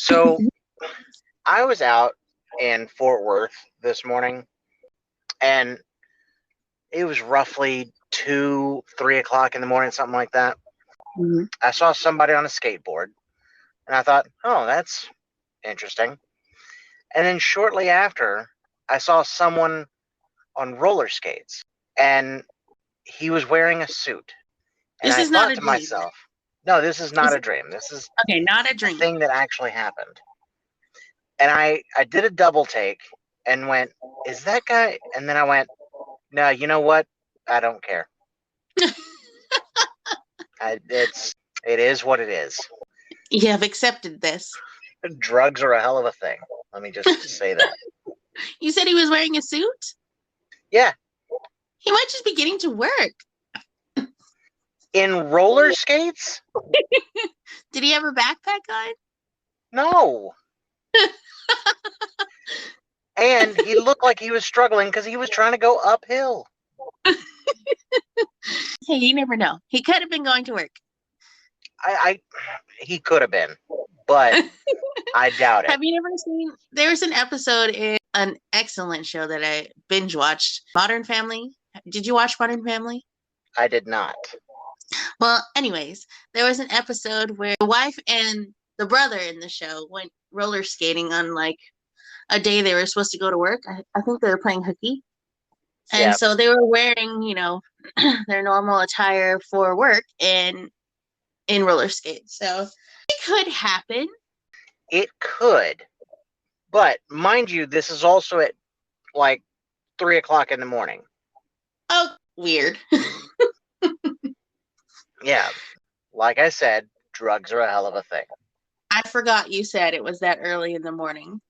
So I was out in Fort Worth this morning, and it was roughly 2, 3 o'clock in the morning, something like that. Mhm. I saw somebody on a skateboard, and I thought, oh, that's interesting. And then shortly after, I saw someone on roller skates, and he was wearing a suit. And This I is not thought a to dream. myself, no, this is not This a dream. This is Okay, not a a dream. thing that actually happened. And I did a double take and went, is that guy? And then I went, no, you know what? I don't care. It is what it is. You have accepted this. Drugs are a hell of a thing. Let me just say that. You said he was wearing a suit? Yeah. He might just be getting to work. In roller skates? Did he have a backpack on? No. And he looked like he was struggling because he was trying to go uphill. Hey, you never know. He could have been going to work. He could have been, but I doubt it. Have you ever seen? There's an episode in an excellent show that I binge watched, Modern Family. Did you watch Modern Family? I did not. Well, anyways, there was an episode where the wife and the brother in the show went roller skating on like a day they were supposed to go to work. I think they were playing hooky. And Yeah. so they were wearing, their normal attire for work and in roller skates. So it could happen. It could. But mind you, this is also at like 3 o'clock in the morning. Oh, weird. Yeah. Like I said, drugs are a hell of a thing. I forgot you said it was that early in the morning.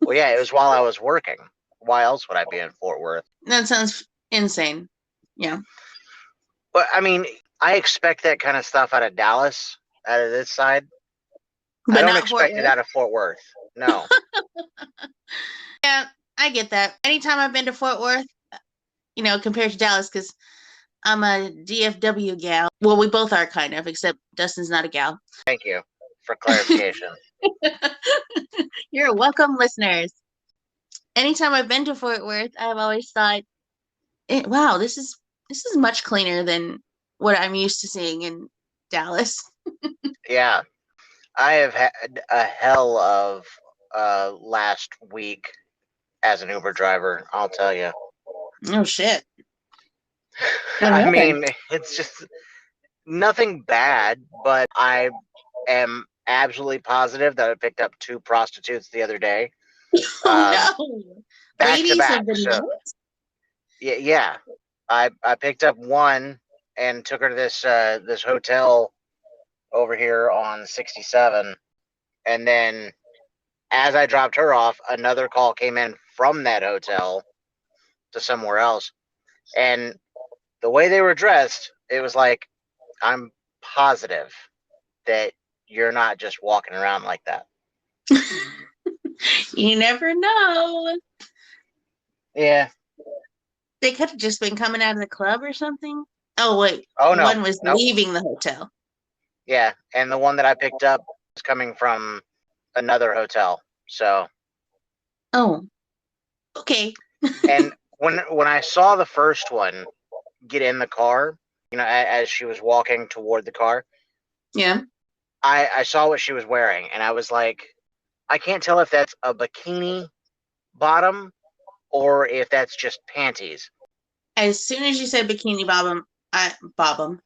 Well, yeah, it was while I was working. Why else would I be in Fort Worth? That sounds insane. Yeah. But I mean, I expect that kind of stuff out of Dallas, out of this side. But I don't not Fort expect it Worth. out of Fort Worth. No. Yeah, I get that. Anytime I've been to Fort Worth, compared to Dallas, because I'm a DFW gal. Well, we both are kind of, except Dustin's not a gal. Thank you for clarification. You're welcome, listeners. Anytime I've been to Fort Worth, I've always thought, wow, this is much cleaner than what I'm used to seeing in Dallas. Yeah. I have had a hell of last week as an Uber driver, I'll tell you. Oh, shit. I mean, it's just nothing bad, but I am absolutely positive that I picked up 2 prostitutes the other day. Oh, no. Back Ladies to back. of the So, night? yeah. I picked up one and took her to this hotel over here on 67, and then as I dropped her off, another call came in from that hotel to somewhere else, and the way they were dressed, it was like, I'm positive that you're not just walking around like that. You never know. Yeah. They could have just been coming out of the club or something. Oh, wait. Oh, no. One was Nope. leaving the hotel. Yeah, and the one that I picked up was coming from another hotel. So. Oh. Okay. And when I saw the first one get in the car, as she was walking toward the car, Yeah. I saw what she was wearing, and I was like, I can't tell if that's a bikini bottom or if that's just panties. As soon as you said bikini bottom, I thought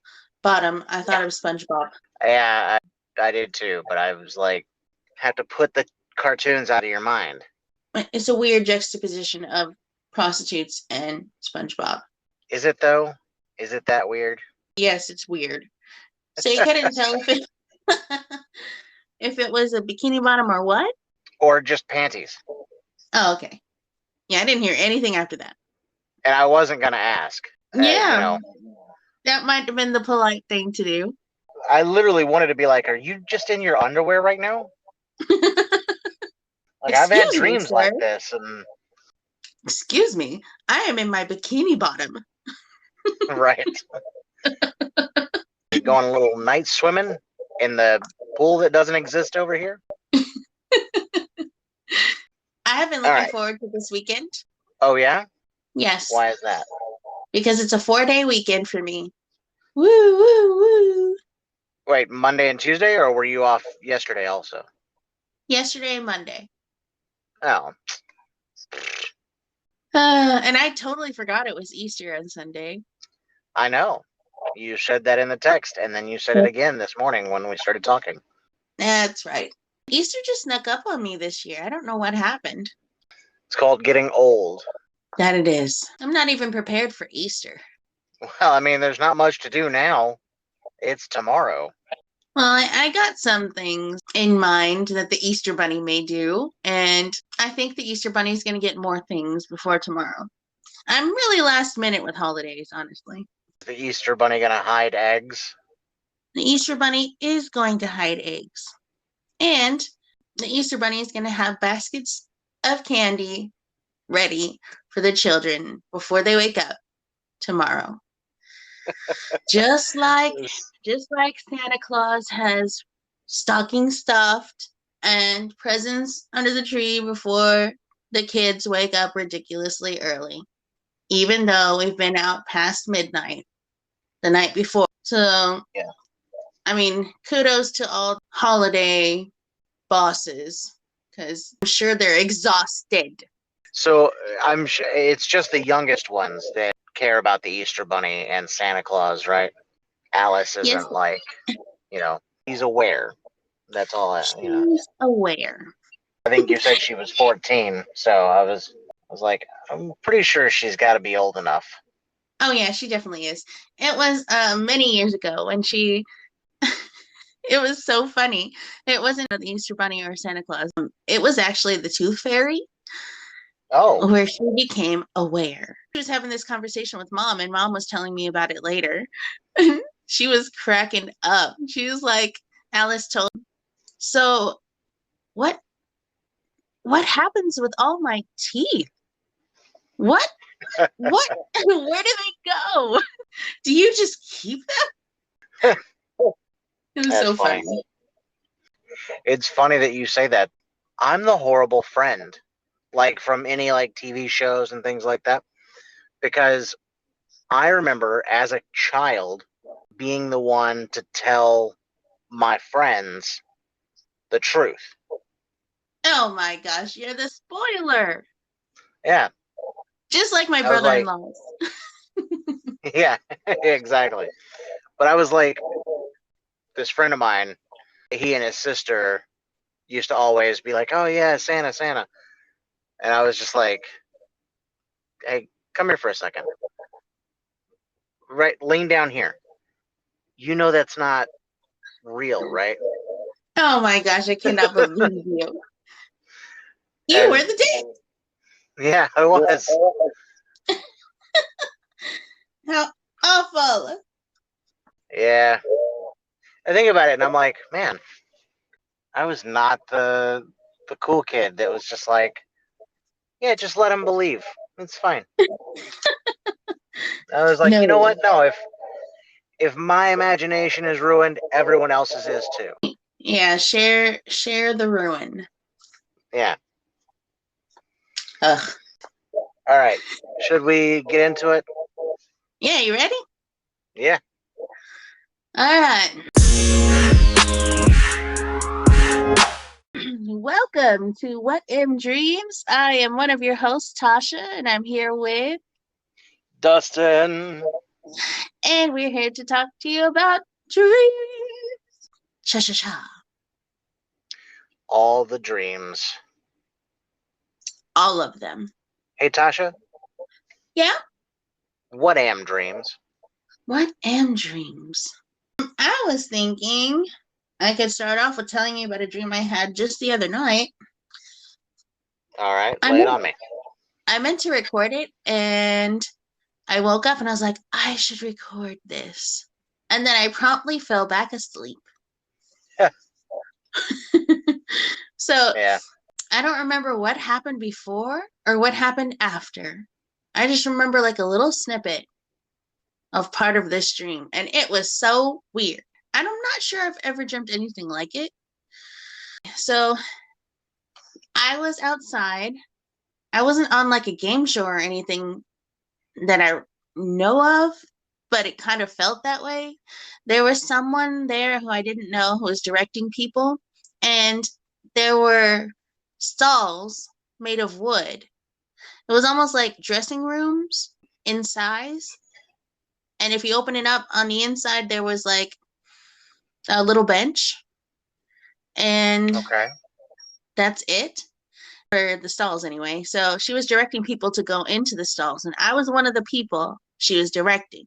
it was SpongeBob. Yeah, I did too, but I was like, have to put the cartoons out of your mind. It's a weird juxtaposition of prostitutes and SpongeBob. Is it though? Is it that weird? Yes, it's weird. So you couldn't tell if it was a bikini bottom or what? Or just panties. Oh, okay. Yeah, I didn't hear anything after that. And I wasn't going to ask. Yeah. That might have been the polite thing to do. I literally wanted to be like, are you just in your underwear right now? Like, I've had dreams like this. And excuse me, I am in my bikini bottom. Right. Going a little night swimming in the pool that doesn't exist over here. I have been All looking right. forward to this weekend. Oh, yeah? Yes, Why is that? because it's a 4-day weekend for me. Woo, woo, woo. Wait, Monday and Tuesday, or were you off yesterday also? Yesterday and Monday. Oh, And I totally forgot it was Easter on Sunday. I know. You said that in the text, and then you said it again this morning when we started talking. That's right. Easter just snuck up on me this year. I don't know what happened. It's called getting old. That it is. I'm not even prepared for Easter. Well, I mean, there's not much to do now. It's tomorrow. Well, I got some things in mind that the Easter Bunny may do, and I think the Easter Bunny is going to get more things before tomorrow. I'm really last minute with holidays, honestly. Is the Easter Bunny gonna hide eggs? The Easter Bunny is going to hide eggs, and the Easter Bunny is going to have baskets of candy ready for the children before they wake up tomorrow. Just like Santa Claus has stocking stuffed and presents under the tree before the kids wake up ridiculously early, even though we've been out past midnight the night before. So, Yeah. I mean, kudos to all holiday bosses because I'm sure they're exhausted. So I'm sure it's just the youngest ones that care about the Easter Bunny and Santa Claus, right? Alice Yes, isn't like, he's aware. That's all. she's aware. I think you said she was 14, so I was like, I'm pretty sure she's got to be old enough. Oh yeah, she definitely is. It was many years ago when she it was so funny. It wasn't the Easter Bunny or Santa Claus. It was actually the Tooth Fairy Oh, where she became aware. She was having this conversation with mom, and mom was telling me about it later. She was cracking up. She was like, Alice told, so what happens with all my teeth? What? What? Where do they go? Do you just keep them? It was that's so funny. funny. It's funny that you say that. I'm the horrible friend, like from any like TV shows and things like that, because I remember as a child being the one to tell my friends the truth. Oh my gosh, you're the spoiler. Yeah, Just like my I was like, brother-in-laws. yeah, exactly. But I was like, this friend of mine, he and his sister used to always be like, "Oh yeah, Santa, Santa," and I was just like, "Hey, come here for a second. Right, lean down here. You know that's not real, right?" Oh my gosh, I cannot believe you. You were And the dick. yeah, I was. How awful. Yeah, I think about it, and I'm like, man, I was not the cool kid that was just like, yeah, just let him believe. It's fine. I was like, you know No. what? No, if my imagination is ruined, everyone else's is too. Yeah, share the ruin. Yeah. Ugh. All right. Should we get into it? Yeah, you ready? Yeah. All right. Welcome to What Am Dreams. I am one of your hosts, Tasha, and I'm here with, Dustin. and we're here to talk to you about dreams. Sha sha sha. All the dreams. All of them. Hey, Tasha, Yeah. what am dreams? What am dreams? I was thinking I could start off with telling you about a dream I had just the other night. All right, I lay it meant, on me. I meant to record it, and I woke up and I was like, I should record this. And then I promptly fell back asleep. So Yeah. I don't remember what happened before or what happened after. I just remember like a little snippet of part of this dream, and it was so weird. And I'm not sure I've ever dreamt anything like it. So I I was outside. I wasn't on like a game show or anything that I know of, but it kind of felt that way. There was someone there who I didn't know who was directing people, and there were stalls made of wood. It was almost like dressing rooms in size. And if you open it up on the inside, there was like a little bench, and Okay. that's it for the stalls anyway. So she was directing people to go into the stalls, and I was one of the people she was directing.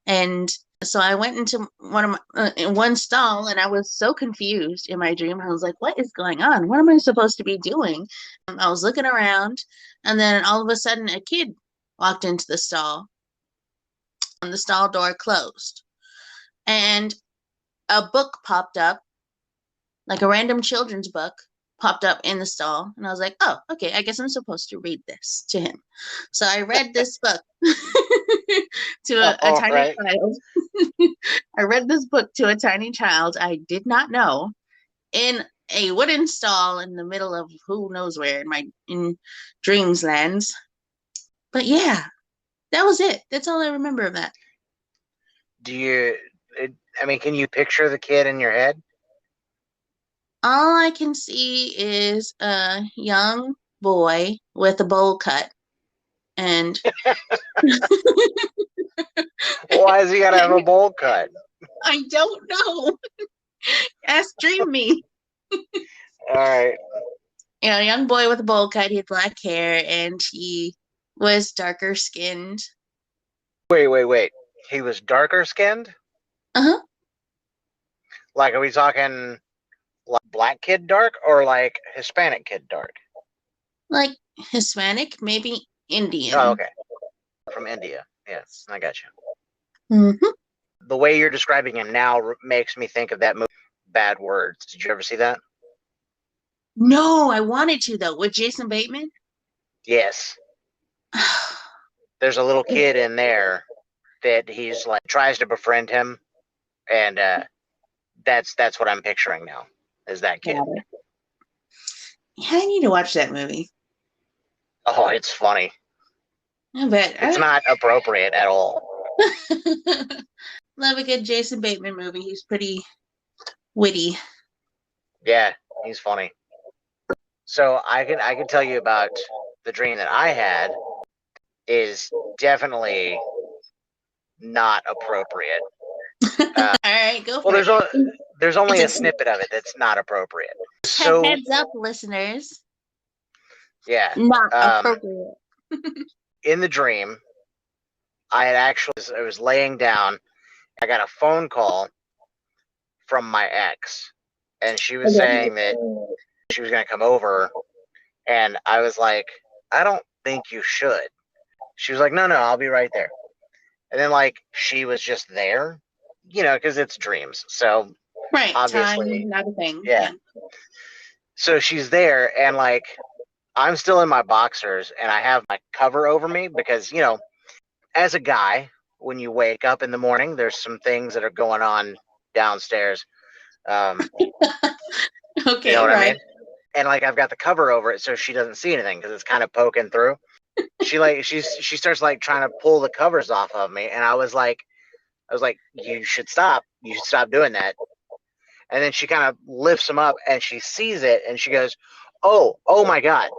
And so I went into in one stall, and I was so confused in my dream. I was like, "What is going on? What am I supposed to be doing?" I was looking around, and then all of a sudden, a kid walked into the stall, and the stall door closed, and a book popped up, like a random children's book popped up in the stall, and I was like, "Oh, okay, I guess I'm supposed to read this to him." So I read this book to a All tiny right. child. I read this book to a tiny child I did not know in a wooden stall in the middle of who knows where in dreams lands. But yeah, that was it. That's all I remember of that. Do you? I mean, can you picture the kid in your head? All I can see is a young boy with a bowl cut, and Why does he gotta have a bowl cut? I don't know. Ask Dream Me. All right. A young boy with a bowl cut. He had black hair, and he was darker skinned. Wait. He was darker skinned? Uh-huh. Like, are we talking like black kid dark or like Hispanic kid dark? Like Hispanic, maybe Oh, Indian. okay. From India. Yes, I got you. Mm-hmm. The way you're describing him now makes me think of that movie, Bad Words. Did you ever see that? No, I wanted to though. With Jason Bateman? Yes. There's a little kid in there that he's like tries to befriend him, and that's what I'm picturing now. Is that kid? Got it. Yeah, I need to watch that movie. Oh, it's funny. I bet. It's not appropriate at all. Love a good Jason Bateman movie. He's pretty witty. Yeah, he's funny. So I can tell you about the dream that I had is definitely not appropriate. All right, go Well, for it. there's only a It's snippet of it that's not appropriate. So heads up, listeners. yeah, Not appropriate. in the dream, I was laying down. I got a phone call from my ex, and she was Okay. saying that she was going to come over, and I was like, I don't think you should. She was like, no, I'll be right there. And then like she was just there, because it's dreams. So Right, obviously, time, not a thing. yeah. So she's there, and like I'm still in my boxers, and I have my cover over me because as a guy, when you wake up in the morning, there's some things that are going on downstairs. Um, you know Okay, what I right. mean? And like I've got the cover over it so she doesn't see anything because it's kind of poking through. She starts like trying to pull the covers off of me, and I was like, you should stop. You should stop doing that. And then she kind of lifts them up, and she sees it, and she goes, oh my god.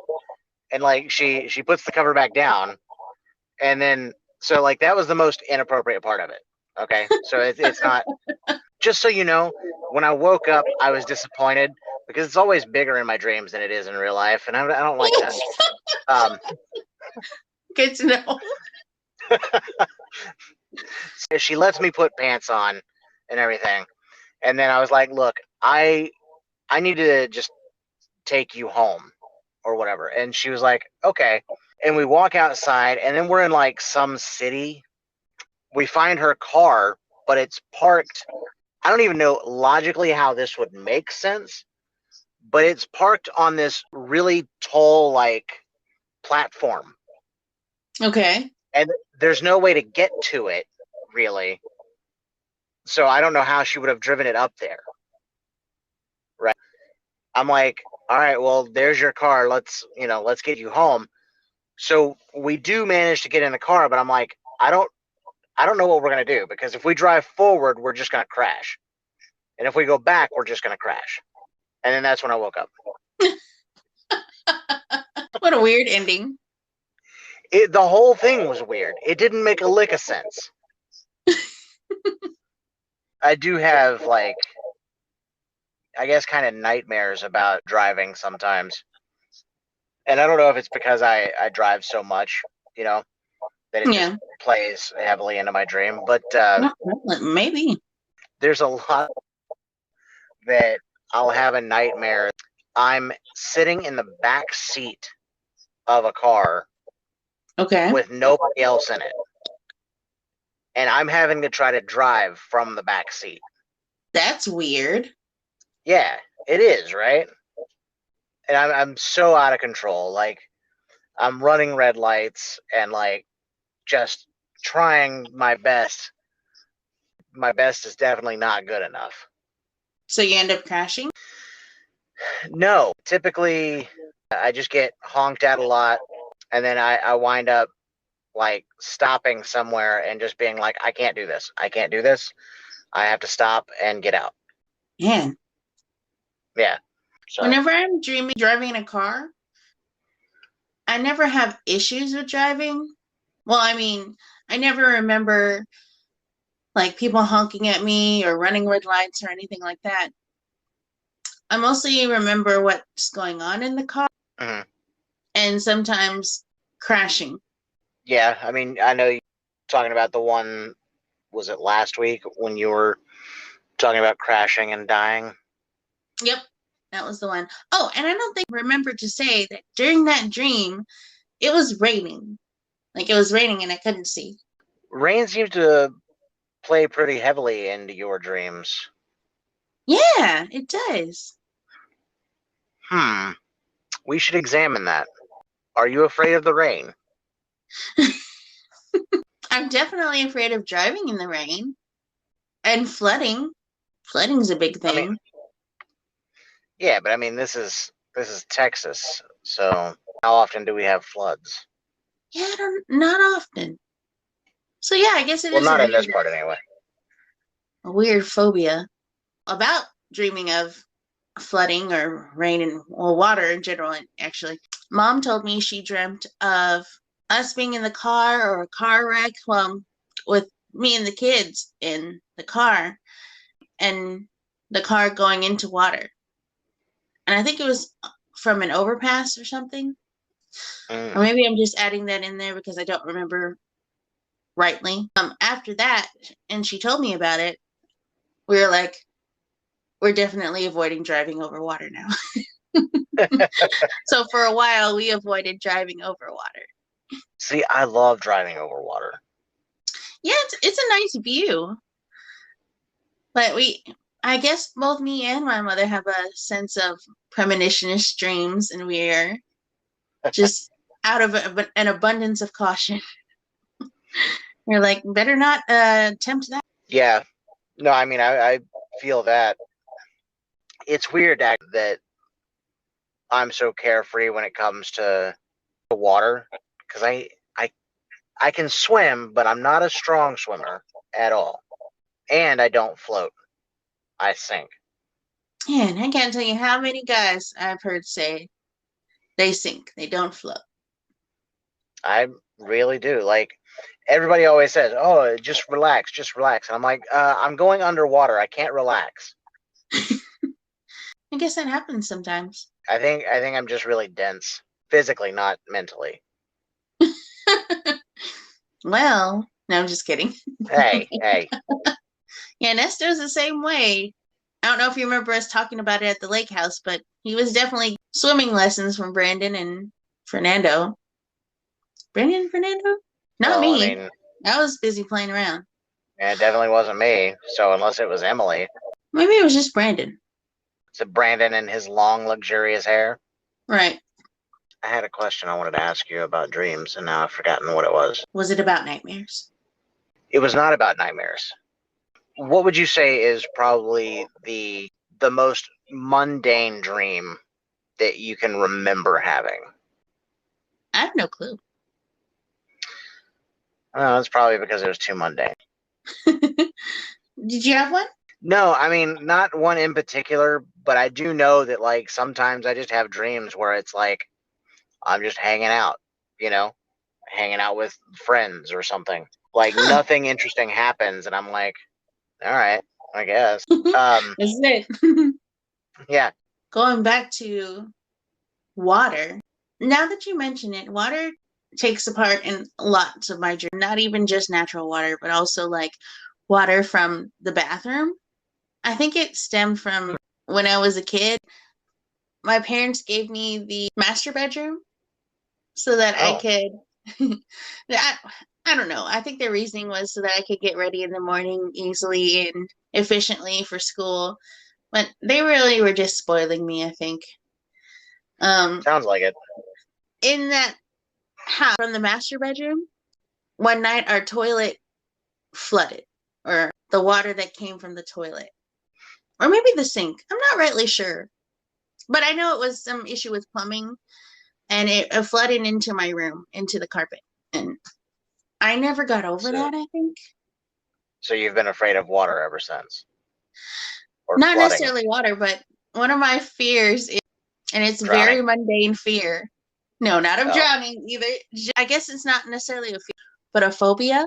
And like she puts the cover back down, and then so like that was the most inappropriate part of it. Okay, so it's not. Just so you know, when I woke up, I was disappointed because it's always bigger in my dreams than it is in real life, and I don't like that. Um, Good to know. she lets me put pants on and everything, and then I was like, "Look, I need to just take you home or whatever," and she was like, "Okay." And we walk outside, and then we're in like some city. We find her car, but it's parked. I don't even know logically how this would make sense, but it's parked on this really tall, like, platform. Okay. And there's no way to get to it, really. So I don't know how she would have driven it up there. Right. I'm like, all right, well, there's your car. Let's get you home. So we do manage to get in the car, but I'm like, I don't know what we're gonna do, because if we drive forward, we're just gonna crash, and if we go back, we're just gonna crash. And then that's when I woke up. What a weird ending. The whole thing was weird. It didn't make a lick of sense. I do have, like, I guess, kind of nightmares about driving sometimes, and I don't know if it's because I drive so much, that it just Yeah. plays heavily into my dream. But Maybe. there's a lot that I'll have a nightmare. I'm sitting in the back seat of a car Okay. with nobody else in it, and I'm having to try to drive from the back seat. That's weird. Yeah, it is, right? And I'm so out of control. Like, I'm running red lights and, like, just trying my best. My best is definitely not good enough. So you end up crashing? No, typically I just get honked at a lot, and then I wind up, like, stopping somewhere and just being like, I can't do this. I can't do this. I have to stop and get out. Man. Yeah. So, Whenever I'm driving in a car, I never have issues with driving. Well, I mean, I never remember like people honking at me or running red lights or anything like that. I mostly remember what's going on in the car mhm. and sometimes crashing. Yeah, I mean, I know you're talking about the one, was it last week when you were talking about crashing and dying? Yep, that was the one. Oh, and I don't think I remember to say that during that dream, it was raining. Like it was raining and I couldn't see. Rain seems to play pretty heavily into your dreams. Yeah, it does. Hmm. We should examine that. Are you afraid of the rain? I'm definitely afraid of driving in the rain and flooding. Flooding's a big I mean, thing. yeah, but I mean, this is Texas, so how often do we have floods? Yeah, not often. So yeah, I guess it Well, is not in this part anyway. a weird phobia about dreaming of flooding or rain and well, water in general. Actually, mom told me she dreamt of us being in the car or a car wreck, well, with me and the kids in the car and the car going into water. And I think it was from an overpass or something. Or Mm. maybe I'm just adding that in there because I don't remember rightly. After that, and she told me about it, we were like, we're definitely avoiding driving over water now. So for a while, we avoided driving over water. See, I love driving over water. Yeah, it's a nice view, but I guess both me and my mother have a sense of premonitionist dreams, and we're just out of an abundance of caution. We're like, better not attempt that. Yeah. No, I mean, I feel that. It's weird that I'm so carefree when it comes to the water, because I can swim, but I'm not a strong swimmer at all, and I don't float. I sink. Man, I can't tell you how many guys I've heard say they sink, they don't float. I really do. Like, everybody always says, "Oh, just relax, just relax." And I'm like, I'm going underwater. I can't relax. I guess that happens sometimes. I think I'm just really dense, physically, not mentally. Well, no, I'm just kidding. Hey, hey. Yeah, Nestor's the same way. I don't know if you remember us talking about it at the lake house, but he was definitely swimming lessons from Brandon and Fernando. Brandon and Fernando? Not Well, I me. mean, I was busy playing around. it definitely wasn't me. So unless it was Emily, Maybe it was just Brandon. it's Brandon and his long, luxurious hair. Right. I had a question I wanted to ask you about dreams, and now I've forgotten what it was. Was it about nightmares? It was not about nightmares. What would you say is probably the most mundane dream that you can remember having? I have no clue. Oh, that's probably because it was too mundane. Did you have one? No, I mean, not one in particular, but I do know that, like, sometimes I just have dreams where it's like I'm just hanging out, you know, hanging out with friends or something. Like, Huh. nothing interesting happens, and I'm like, all right, I guess. This is it. Yeah. Going back to water. Now that you mention it, water takes a part in lots of my dreams. Not even just natural water, but also like water from the bathroom. I think it stemmed from when I was a kid. My parents gave me the master bedroom so that I Oh, could. I, I don't know. I think the reasoning was so that I could get ready in the morning easily and efficiently for school. But they really were just spoiling me, I think. sounds like it. In that house from the master bedroom, one night our toilet flooded, or the water that came from the toilet, or maybe the sink. I'm not rightly sure, but I know it was some issue with plumbing, and it flooded into my room, into the carpet, and I never got over So, that. I think so you've been afraid of water ever since, or not flooding, necessarily water, but one of my fears is, and it's drowning. very mundane fear. No, not of Oh, drowning either. I guess it's not necessarily a fear, but a phobia.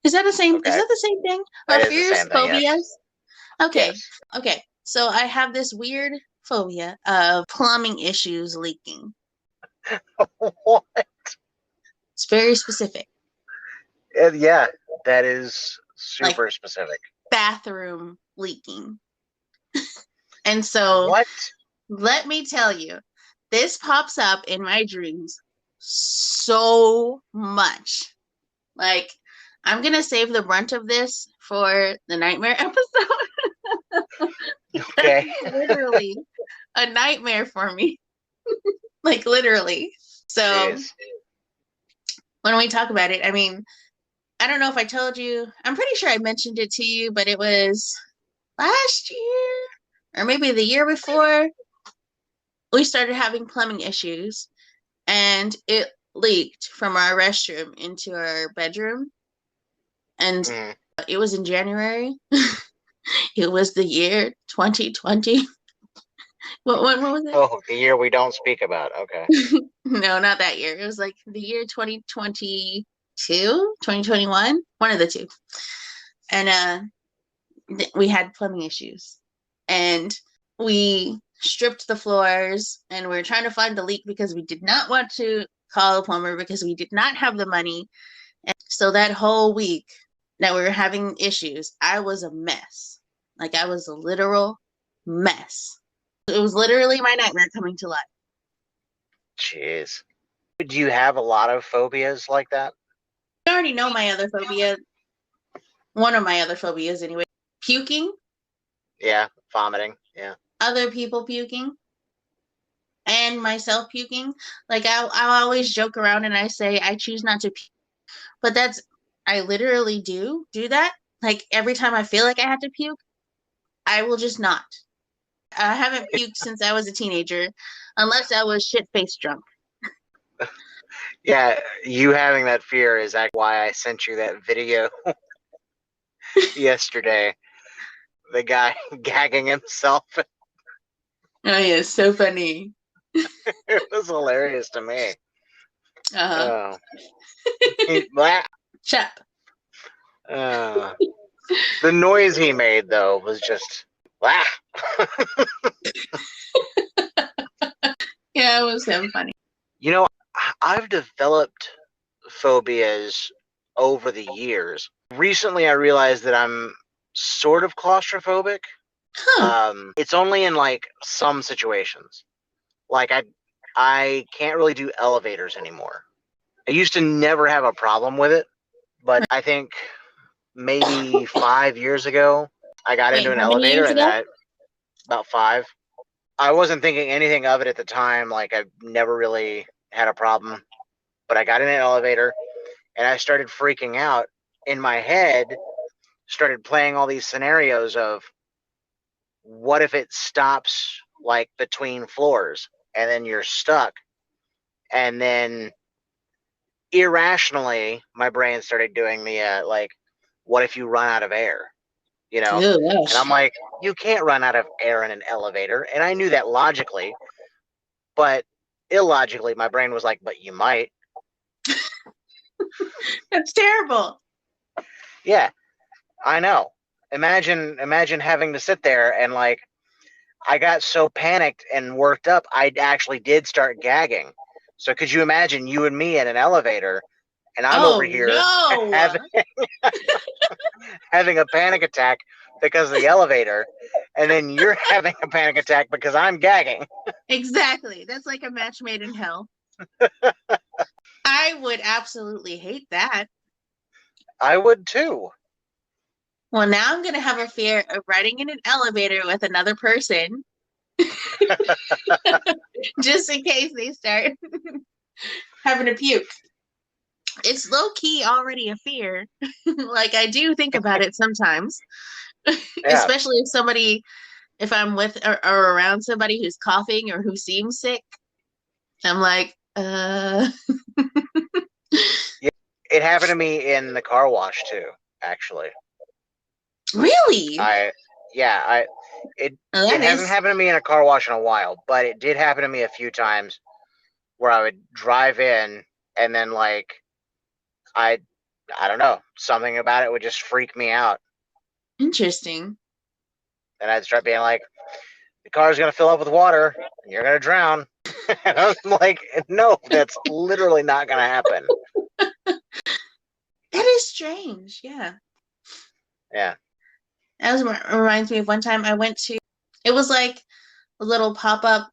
Is that the same? Is okay. that the same thing? That Are is the fears same thing. Yes. phobias? Okay. Yes. Okay. So I have this weird phobia of plumbing issues leaking. What? It's very specific, Yeah, that is like super specific. bathroom leaking. And so What? let me tell you, this pops up in my dreams so much. Like, I'm going to save the brunt of this for the nightmare episode. Okay. That's literally a nightmare for me. Like, literally. So, Jeez. when we talk about it, I mean, I don't know if I told you, I'm pretty sure I mentioned it to you, but it was last year or maybe the year before we started having plumbing issues and it leaked from our restroom into our bedroom. And Mm. it was in January. It was the year 2020. What was it? Oh, the year we don't speak about. Okay. No, not that year. It was like the year 2022, 2021, one of the two. And we had plumbing issues. And we stripped the floors and we were trying to find the leak because we did not want to call a plumber because we did not have the money. And so that whole week that we were having issues, I was a mess. Like I was a literal mess. It was literally my nightmare coming to life. Jeez. Do you have a lot of phobias like that? You already know my other phobia. One of my other phobias, anyway. Puking, Yeah, vomiting. Yeah. other people puking, and myself puking. Like I'll always joke around and I say I choose not to puke, but that's I literally do that. Like every time I feel like I have to puke, I will just not. I haven't puked since I was a teenager, unless I was shit faced drunk. Yeah, you having that fear is actually why I sent you that video yesterday. The guy gagging himself. Oh yeah, so funny. It was hilarious to me. Uh-huh. Oh. Blah. Chap. Uh, the noise he made though was just blah. Yeah, it was so funny. You know, I've developed phobias over the years. Recently, I realized that I'm sort of claustrophobic. Huh. It's only in like some situations. Like I can't really do elevators anymore. I used to never have a problem with it, but I think maybe 5 years ago, I got Wait, into an how many elevator years and ago? then about five. I wasn't thinking anything of it at the time. Like I never really had a problem, but I got in an elevator and I started freaking out in my head, started playing all these scenarios of what if it stops like between floors, and then you're stuck. And then irrationally, my brain started doing the like, what if you run out of air? You know, Oh and gosh. I'm like, you can't run out of air in an elevator, and I knew that logically, but illogically, my brain was like, but you might. That's terrible. Yeah, I know. Imagine having to sit there and like I got so panicked and worked up, I actually did start gagging. So could you imagine you and me in an elevator, and I'm over Oh here no. having having a panic attack because of the elevator, and then you're having a panic attack because I'm gagging. Exactly. That's like a match made in hell. I would absolutely hate that. I would too. Well, now I'm going to have a fear of riding in an elevator with another person just in case they start having a puke. It's low key already a fear. Like, I do think about it sometimes, Yeah. especially if I'm with or around somebody who's coughing or who seems sick. I'm like, Yeah. It happened to me in the car wash too, actually. really? I yeah, I it Well, it that hasn't is happened to me in a car wash in a while, but it did happen to me a few times where I would drive in and then like I I don't know, something about it would just freak me out. interesting. And I'd start being like, the car's gonna fill up with water and you're gonna drown. And I'm like, no, that's literally not gonna happen. That is strange. Yeah. Yeah. That was reminds me of one time I went to, it was like a little pop-up,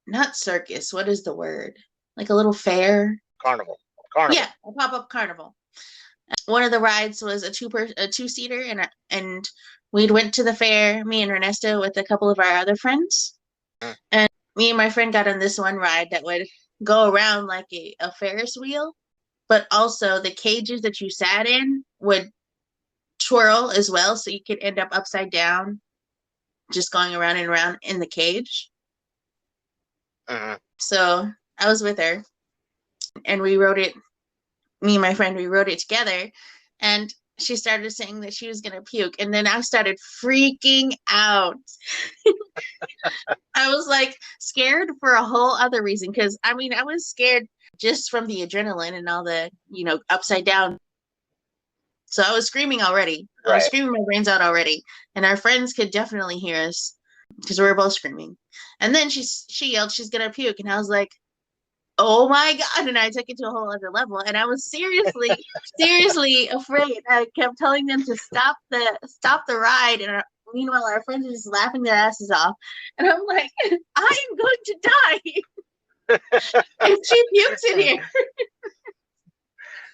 not circus, what is the word? Like a little fair. Carnival. Carnival. Yeah, a pop-up carnival. One of the rides was a two-seater, and we went to the fair, me and Ernesto with a couple of our other friends. Mm. And me and my friend got on this one ride that would go around like a Ferris wheel, but also the cages that you sat in would twirl as well, so you could end up upside down, just going around and around in the cage. Mm-hmm. So I was with her, and we rode it. Me and my friend, we rode it together, and she started saying that she was gonna puke, and then I started freaking out. I was like scared for a whole other reason, because I mean I was scared just from the adrenaline and all the upside down. So I was screaming already. I was Right. screaming my brains out already, and our friends could definitely hear us because we were both screaming. And then she yelled she's gonna puke, and I was like, oh my god! And I took it to a whole other level, and I was seriously afraid. I kept telling them to stop the ride, and meanwhile our friends are just laughing their asses off, and I'm like, I am going to die if she pukes in here.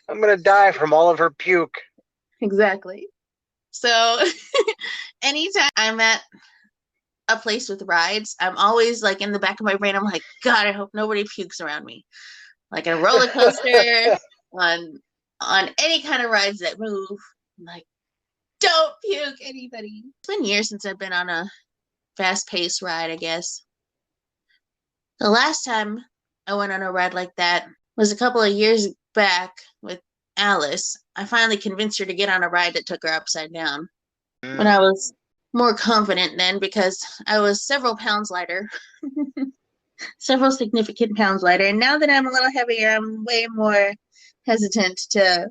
I'm gonna die from all of her puke. Exactly. So anytime I'm at a place with rides, I'm always like in the back of my brain, I'm like, God, I hope nobody pukes around me. Like a roller coaster, on any kind of rides that move. I'm like, don't puke anybody. It's been years since I've been on a fast paced ride, I guess. The last time I went on a ride like that was a couple of years back with Alice. I finally convinced her to get on a ride that took her upside down. When I was more confident then, because I was several pounds lighter, several significant pounds lighter. And now that I'm a little heavier, I'm way more hesitant to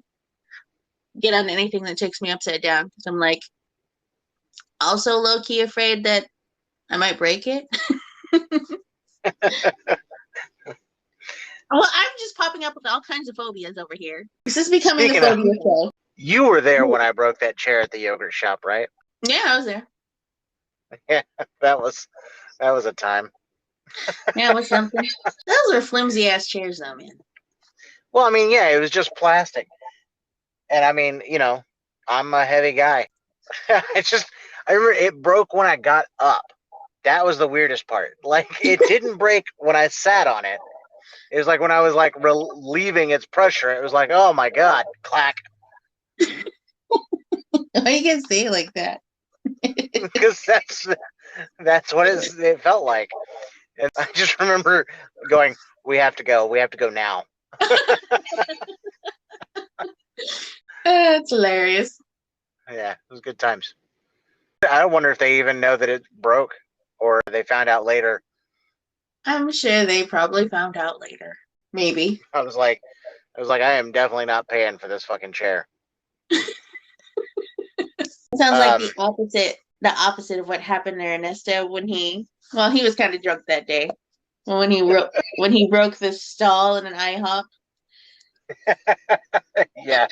get on anything that takes me upside down, because I'm like also low key afraid that I might break it. Well, I'm just popping up with all kinds of phobias over here. This is becoming the Speaking of, phobia show. you were there when I broke that chair at the yogurt shop, right? Yeah, I was there. Yeah, that was a time. Yeah, it was something. Those are flimsy ass chairs, though, man. Well, I mean, yeah, it was just plastic, and I mean, I'm a heavy guy. I remember it broke when I got up. That was the weirdest part. Like, it didn't break when I sat on it. It was like when I was like relieving its pressure. It was like, oh my god, clack. Why you can say it like that? Because That's what it felt like. And I just remember going, "We have to go. We have to go now." It's hilarious. Yeah, it was good times. I don't wonder if they even know that it broke, or they found out later. I'm sure they probably found out later. Maybe. I am definitely not paying for this fucking chair. It sounds like Um, the opposite of what happened to Ernesto when he was kind of drunk that day. When he broke the stall in an IHOP. yeah,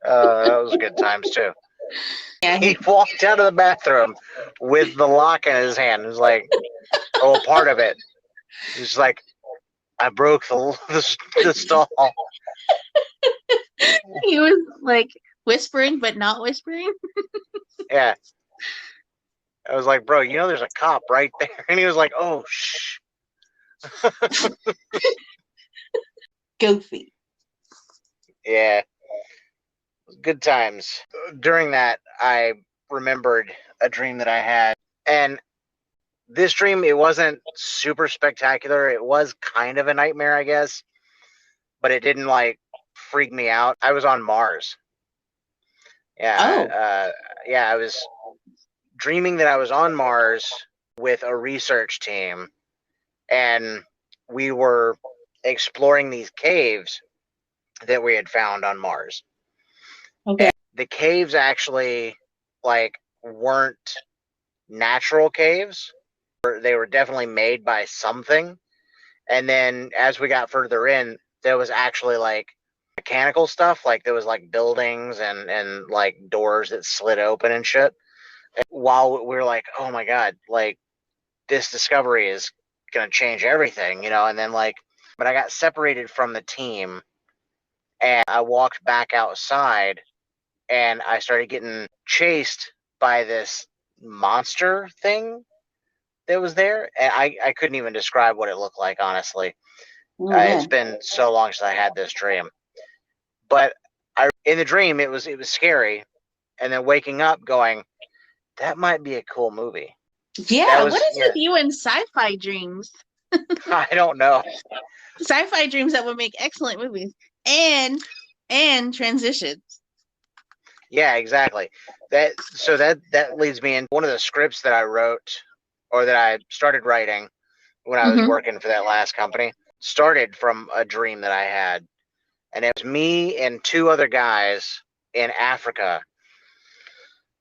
that was good times too. Yeah, He walked out of the bathroom with the lock in his hand. It was like, oh, part of it. He's like, I broke the stall. he was like whispering but not whispering. Yeah. I was like, bro, you know there's a cop right there. And he was like, oh, shh. Goofy. Yeah. Good times. During that, I remembered a dream that I had. And this dream, it wasn't super spectacular. It was kind of a nightmare, I guess. But it didn't like freak me out. I was on Mars. Yeah. Oh, Yeah, I was dreaming that I was on Mars with a research team. And we were exploring these caves that we had found on Mars. okay. And the caves actually like weren't natural caves. They were definitely made by something. And then as we got further in, there was actually like mechanical stuff. Like there was like buildings and like doors that slid open and shit. And while we were like, oh my God, like this discovery is gonna change everything, you know, and then like but I got separated from the team and I walked back outside and I started getting chased by this monster thing that was there. And I couldn't even describe what it looked like, honestly. Oh It's man. been so long since I had this dream. But in the dream, it was scary. And then waking up going, that might be a cool movie. That Yeah, what was, is with yeah, you and sci-fi dreams? I don't know. Sci-fi dreams that would make excellent movies and transitions. Yeah, exactly. That leads me in one of the scripts that I wrote or that I started writing when I was Mm-hmm. working for that last company started from a dream that I had. And it was me and two other guys in Africa.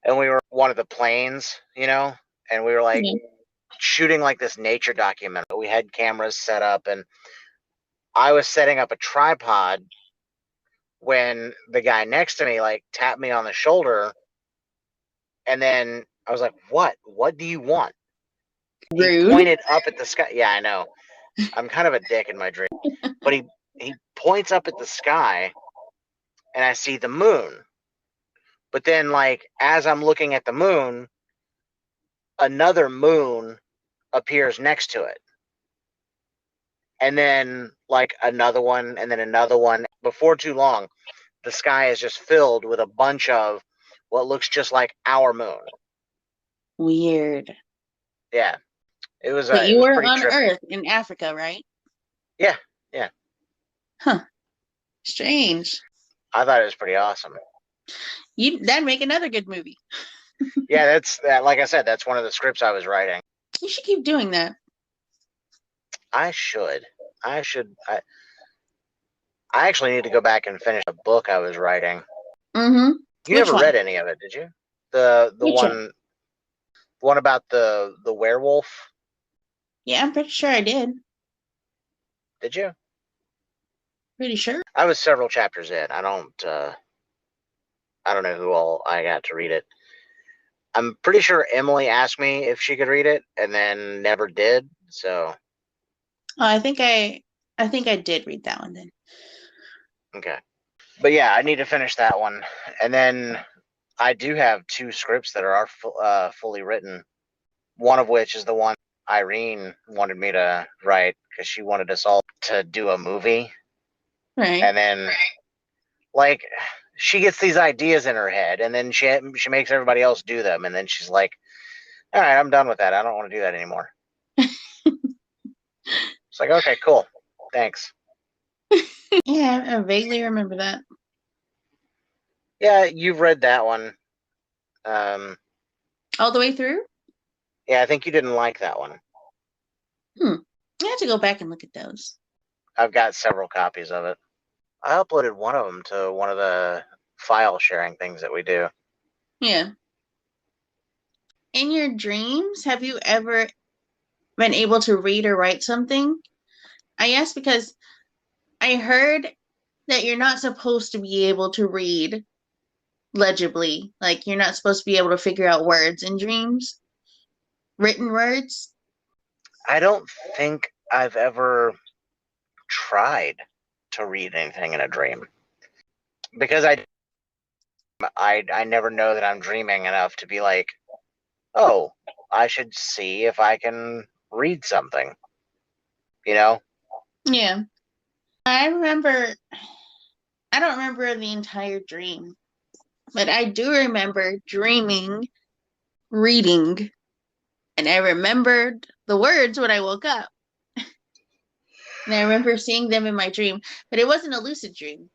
And we were one of the planes, you know, and we were like Yeah. shooting like this nature documentary. We had cameras set up and I was setting up a tripod when the guy next to me like tapped me on the shoulder and then I was like, "What? What do you want?" He Rude. pointed up at the sky. Yeah, I know. I'm kind of a dick in my dream. But he points up at the sky and I see the moon. But then like as I'm looking at the moon, another moon appears next to it. And then like another one and then another one. Before too long, the sky is just filled with a bunch of what looks just like our moon. Weird. Yeah. But It you was were pretty on trippy. Earth in Africa, right? Yeah. Yeah. Huh. Strange. I thought it was pretty awesome. That'd make another good movie. Yeah, that's that. Like I said, that's one of the scripts I was writing. You should keep doing that. I should. I should. I actually need to go back and finish a book I was writing. Mm-hmm. You Which never one? read any of it, did you? The Which one? one about the werewolf. Yeah, I'm pretty sure I did. Did you? Pretty sure. I was several chapters in. I don't know who all I got to read it. I'm pretty sure Emily asked me if she could read it and then never did. So Oh, I think I did read that one then. okay. But yeah, I need to finish that one. And then I do have two scripts that are fully written. One of which is the one Irene wanted me to write because she wanted us all to do a movie. Right. And then, like, she gets these ideas in her head, and then she makes everybody else do them, and then she's like, all right, I'm done with that. I don't want to do that anymore. It's like, okay, cool. Thanks. Yeah, I vaguely remember that. Yeah, you've read that one. All the way through? Yeah, I think you didn't like that one. I have to go back and look at those. I've got several copies of it. I uploaded one of them to one of the file sharing things that we do. Yeah. In your dreams, have you ever been able to read or write something? I ask because I heard that you're not supposed to be able to read legibly. Like, you're not supposed to be able to figure out words in dreams, written words. I don't think I've ever tried to read anything in a dream because I never know that I'm dreaming enough to be like, oh, I should see if I can read something. You know? Yeah. I remember, I don't remember the entire dream, but I do remember dreaming, reading, and I remembered the words when I woke up. And I remember seeing them in my dream, but it wasn't a lucid dream.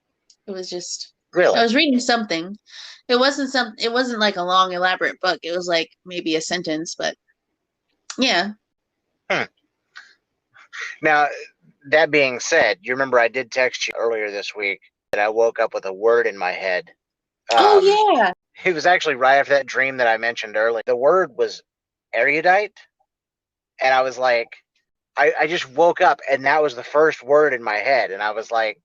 It was just I Really? was reading something. It wasn't like a long elaborate book. It was like maybe a sentence, but yeah. Hmm. Now, that being said, you remember I did text you earlier this week that I woke up with a word in my head. Oh Um, yeah. it was actually right after that dream that I mentioned earlier. The word was erudite, and I was like, I just woke up and that was the first word in my head, and I was like,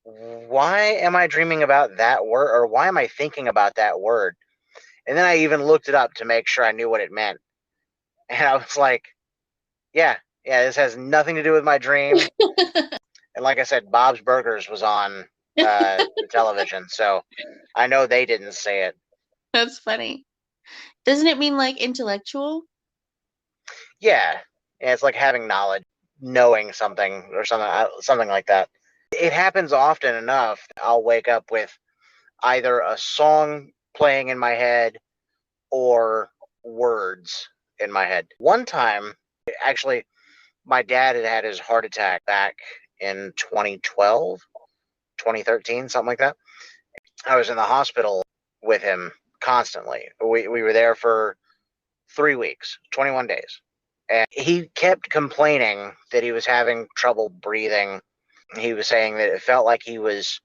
why am I dreaming about that word, or why am I thinking about that word? And then I even looked it up to make sure I knew what it meant, and I was like, yeah, this has nothing to do with my dream. And like I said, Bob's Burgers was on the television, so I know they didn't say it. That's funny. Doesn't it mean like intellectual? Yeah, yeah, it's like having knowledge, knowing something or something like that. It happens often enough. I'll wake up with either a song playing in my head or words in my head. One time, actually, my dad had had his heart attack back in 2012, 2013, something like that. I was in the hospital with him constantly. We were there for 3 weeks, 21 days. And he kept complaining that he was having trouble breathing. He was saying that it felt like he was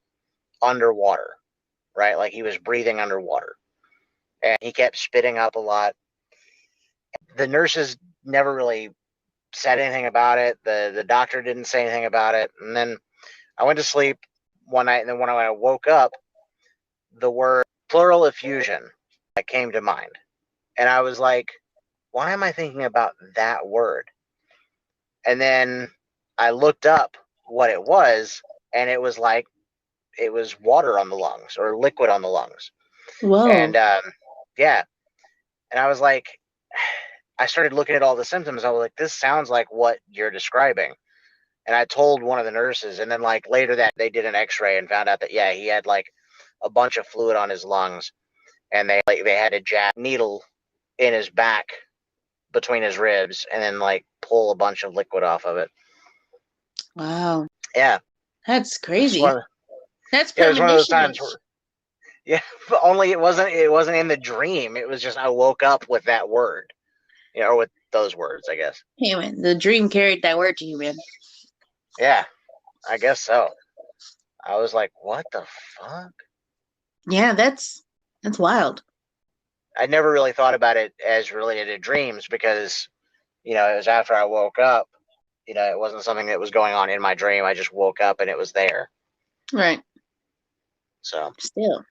underwater, right? Like he was breathing underwater. And he kept spitting up a lot. The nurses never really said anything about it. The doctor didn't say anything about it. And then I went to sleep one night, and then when I woke up, the word pleural effusion came to mind. And I was like, why am I thinking about that word? And then I looked up what it was, and it was like it was water on the lungs or liquid on the lungs. Whoa. And yeah, and I was like, I started looking at all the symptoms. I was like, this sounds like what you're describing. And I told one of the nurses, and then like later that they did an X-ray and found out that yeah, he had like a bunch of fluid on his lungs, and they had a jab needle in his back between his ribs, and then like pull a bunch of liquid off of it. Wow. Yeah, That's it's crazy. That's it was one of those times premonition-ish. where yeah, but only it wasn't in the dream. It was just I woke up with that word, or with those words, I guess. Hey man, the dream carried that word to you, man. Yeah, I guess so. I was like, what the fuck? Yeah, that's wild. I never really thought about it as related to dreams because, it was after I woke up. It wasn't something that was going on in my dream. I just woke up and it was there. Right. So, Still.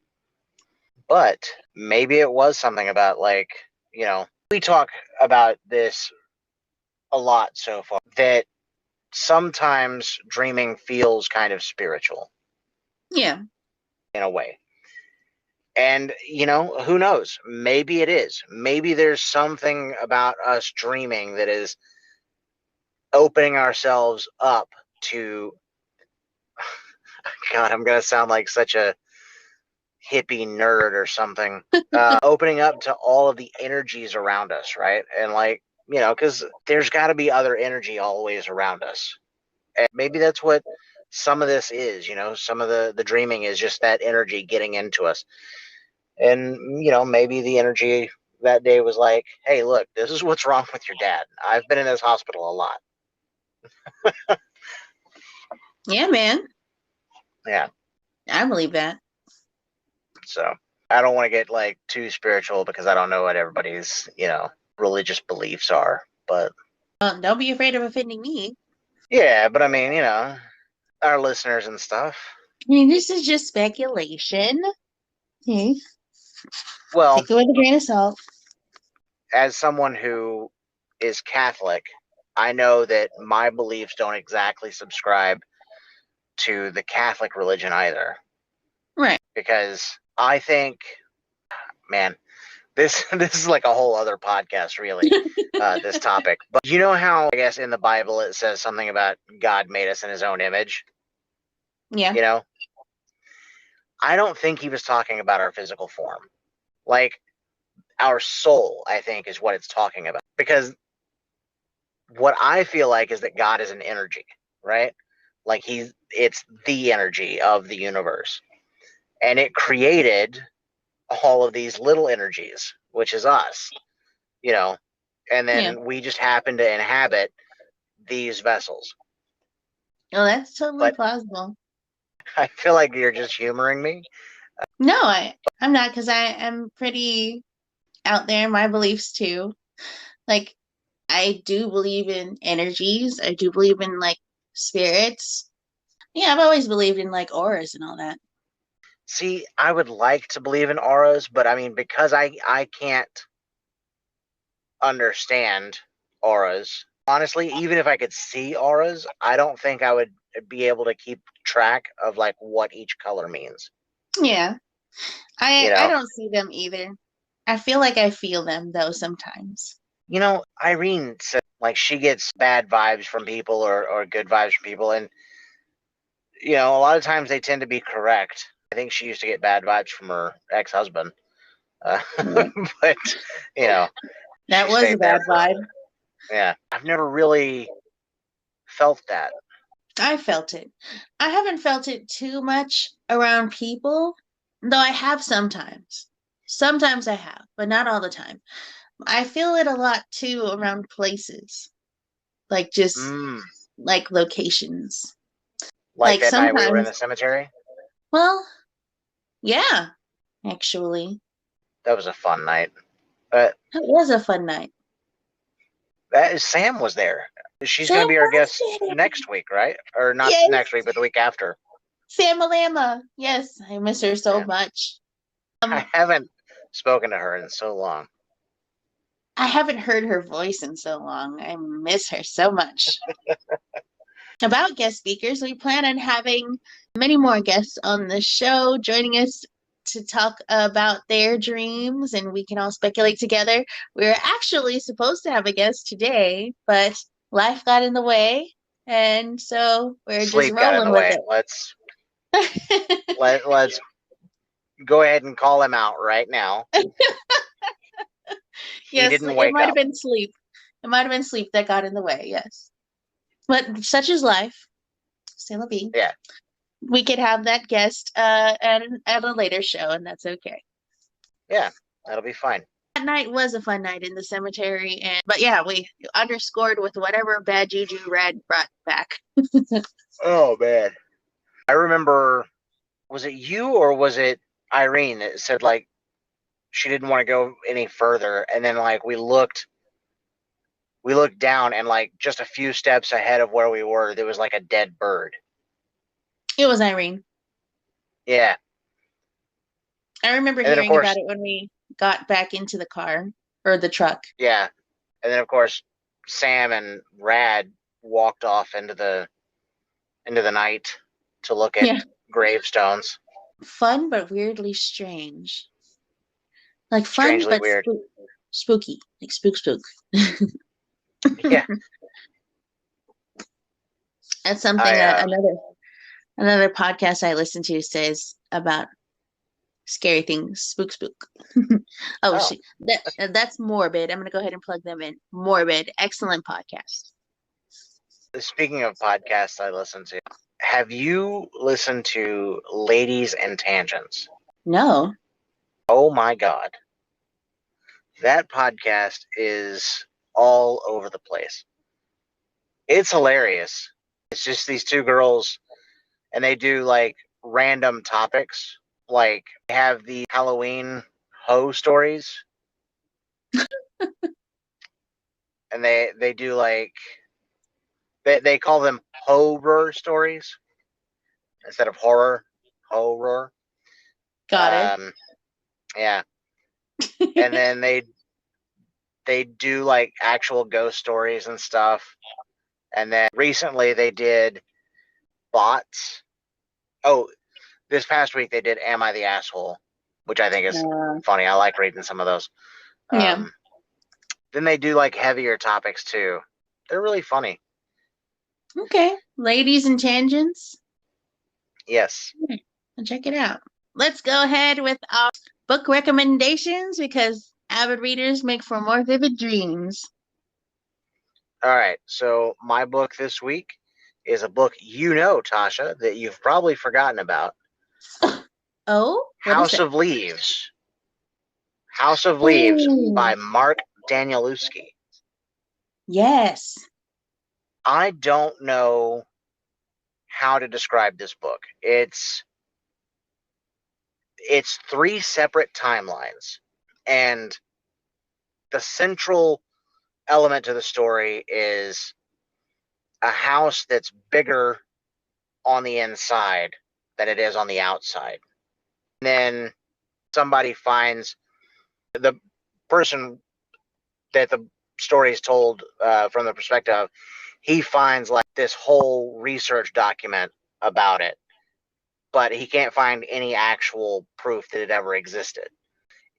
but maybe it was something about like, we talk about this a lot so far that sometimes dreaming feels kind of spiritual Yeah. in a way. And, who knows? Maybe it is. Maybe there's something about us dreaming that is opening ourselves up to God, I'm going to sound like such a hippie nerd or something. Opening up to all of the energies around us, right? And like, because there's got to be other energy always around us. And maybe that's what some of this is, some of the dreaming is just that energy getting into us. And, maybe the energy that day was like, hey, look, this is what's wrong with your dad. I've been in this hospital a lot. Yeah, man. Yeah. I believe that. So I don't want to get like too spiritual because I don't know what everybody's, religious beliefs are. But Don't be afraid of offending me. yeah, but I mean, our listeners and stuff. I mean, this is just speculation. Okay. Well, Take it with a grain of salt. as someone who is Catholic, I know that my beliefs don't exactly subscribe to the Catholic religion either. Right. Because I think, man, this is like a whole other podcast, really, this topic. But you know how, I guess, in the Bible it says something about God made us in his own image? Yeah. I don't think he was talking about our physical form. Like, our soul, I think, is what it's talking about. Because what I feel like is that God is an energy, right? Like it's the energy of the universe. And it created all of these little energies, which is us, and Yeah. then we just happen to inhabit these vessels. Well, that's totally But plausible. I feel like you're just humoring me. No, I'm not, because I am pretty out there in my beliefs too. Like, I do believe in energies. I do believe in like spirits. Yeah, I've always believed in like auras and all that. See, I would like to believe in auras, but I mean, because I can't understand auras. Honestly, even if I could see auras, I don't think I would be able to keep track of like what each color means. Yeah. You I know, don't see them either. I feel like I feel them though sometimes. Irene said like she gets bad vibes from people or good vibes from people, and a lot of times they tend to be correct. I think she used to get bad vibes from her ex-husband, Yeah. but she That was a stayed there bad for. vibe. Yeah, I've never really felt that. I felt it. I haven't felt it too much around people, though I have sometimes. Sometimes I have, but not all the time. I feel it a lot too around places, like just Mm, like locations. like Like that night we were in sometimes, the cemetery. well, yeah, actually, That was a fun night. But it was a fun night. Sam was there. She's Sam going to be our was guest there. next week, right? Or not Yes, next week, but the week after. Samalama. Yes, I miss her so Yeah. much. I haven't spoken to her in so long. I haven't heard her voice in so long. I miss her so much. About guest speakers, we plan on having many more guests on the show joining us to talk about their dreams, and we can all speculate together. We were actually supposed to have a guest today, but life got in the way, and so we're just Sleep got in rolling the with way. Let's go ahead and call him out right now. He Yes, didn't it wake might have up. been sleep. It might have been sleep that got in the way, yes. But such is life. C'est la vie. Yeah. We could have that guest at a later show, and that's okay. Yeah, that'll be fine. That night was a fun night in the cemetery, but yeah, we underscored with whatever bad juju Red brought back. Oh man. I remember, was it you or was it Irene that said like she didn't want to go any further, and then like we looked down, and like just a few steps ahead of where we were there was like a dead bird. It was Irene. Yeah. I remember And then of hearing about course, it when we got back into the car or the truck. yeah. And then of course Sam and Rad walked off into the night to look at Yeah. gravestones. Fun but weirdly strange. Like fun Strangely but weird. spooky. Like spook. Yeah. That's something I another podcast I listen to says about scary things. Spook, spook. Oh, Oh, shit. That's Morbid. I'm gonna go ahead and plug them in. Morbid, excellent podcast. speaking of podcasts I listen to, have you listened to Ladies and Tangents? No. Oh my God. That podcast is all over the place. It's hilarious. It's just these two girls, and they do like random topics. Like, they have the Halloween hoe stories, and they do like, they call them horror stories instead of horror. Horror. Got it. Yeah. And then they do like actual ghost stories and stuff. And then recently they did bots. Oh, this past week they did Am I the Asshole, which I think is funny. I like reading some of those. Yeah. Then they do like heavier topics too. They're really funny. Okay. Ladies and Tangents. Yes. I'll check it out. Let's go ahead with our book recommendations because avid readers make for more vivid dreams. All right. So my book this week is a book Tasha, that you've probably forgotten about. Oh, what is House it? of Leaves. House of Leaves by Mark Danielewski. Yes. I don't know how to describe this book. It's three separate timelines, and the central element to the story is a house that's bigger on the inside than it is on the outside. And then somebody finds the person that the story is told from the perspective of, he finds like this whole research document about it, but he can't find any actual proof that it ever existed.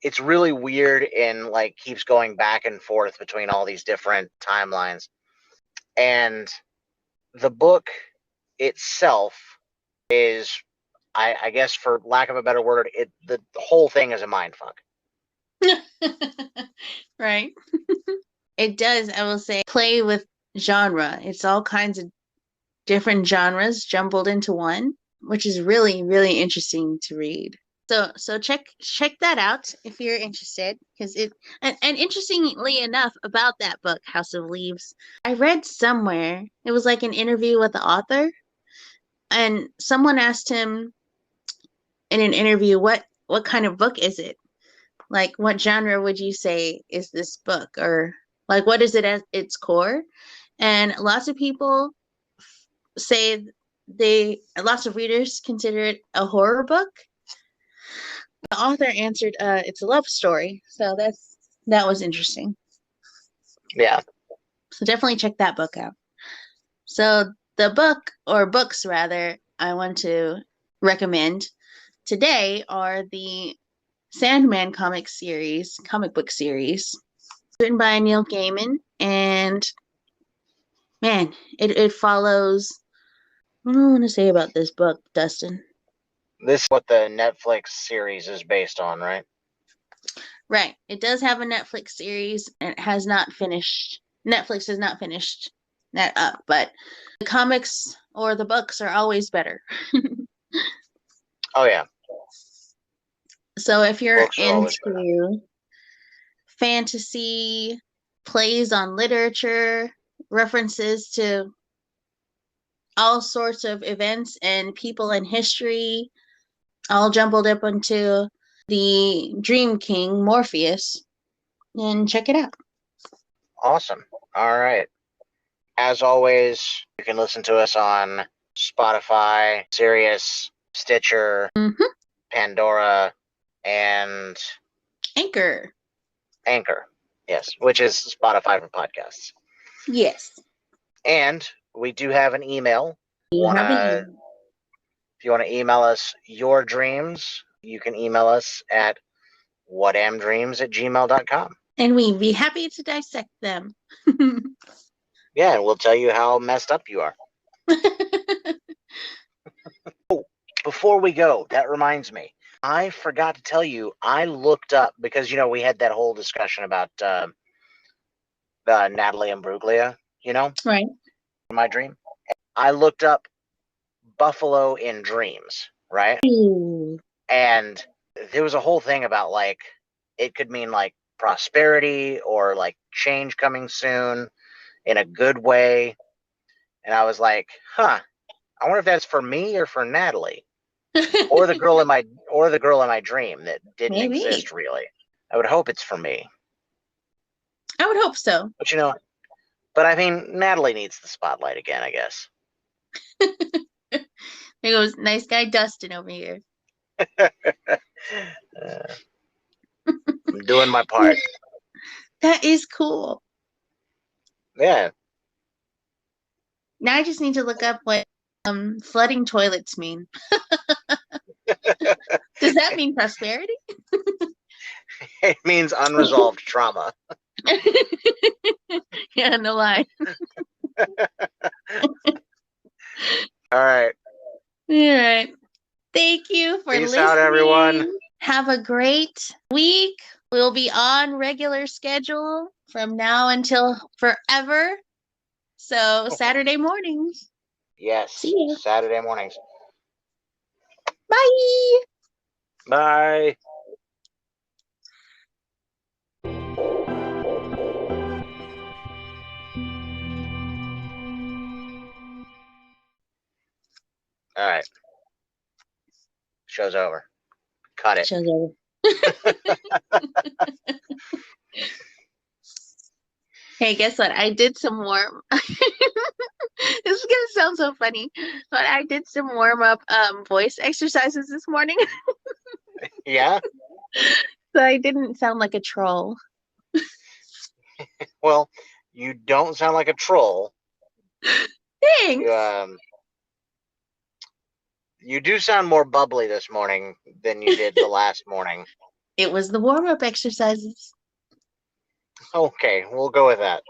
It's really weird and like keeps going back and forth between all these different timelines. And the book itself is, I guess for lack of a better word, the whole thing is a mind fuck. Right. It does, I will say, play with genre. It's all kinds of different genres jumbled into one, which is really, really interesting to read. So check that out if you're interested, because and interestingly enough about that book, House of Leaves, I read somewhere it was like an interview with the author, and someone asked him in an interview what kind of book is it? Like, what genre would you say is this book, or like what is it at its core? And lots of people say lots of readers consider it a horror book. The author answered, it's a love story. So that was interesting. Yeah. So definitely check that book out. So the book, or books rather, I want to recommend today are the Sandman comic book series, written by Neil Gaiman, and man, it follows. What do I want to say about this book, Dustin? This is what the Netflix series is based on, right? Right. It does have a Netflix series, and it has not finished. Netflix has not finished that up, but the comics or the books are always better. Oh yeah. So if you're Books are always better. into fantasy, plays on literature, references to all sorts of events and people in history, all jumbled up into the Dream King, Morpheus, and check it out. Awesome. All right. As always, you can listen to us on Spotify, Sirius, Stitcher, Pandora, and Anchor. Anchor. Yes, which is Spotify for podcasts. Yes. And we do have an email. If you want to email us your dreams, you can email us at whatamdreams@gmail.com. And we'd be happy to dissect them. Yeah, and we'll tell you how messed up you are. Oh, before we go, that reminds me. I forgot to tell you, I looked up because we had that whole discussion about Natalie and Bruglia, Right. in my dream. I looked up buffalo in dreams, right? Ooh. And there was a whole thing about like it could mean like prosperity or like change coming soon in a good way. And I was like, I wonder if that's for me or for Natalie. Or the girl in my dream that didn't Maybe. exist really. I would hope it's for me. I would hope so. But I mean Natalie needs the spotlight again, I guess. There goes nice guy Dustin over here. I'm doing my part. That is cool. Yeah. Now I just need to look up what flooding toilets mean. Does that mean prosperity? It means unresolved trauma. Yeah, no lie. All right. All right. Thank you for Peace listening. out, everyone. Have a great week. We'll be on regular schedule from now until forever. So Saturday mornings. Yes. See ya. Saturday mornings. Bye. Bye. All right. Show's over. Cut it. Show's over. Hey, guess what? I did some warm. This is gonna sound so funny, but I did some warm up voice exercises this morning, Yeah? so I didn't sound like a troll. Well, you don't sound like a troll. Thanks. You do sound more bubbly this morning than you did the last morning. It was the warm up exercises. Okay, we'll go with that.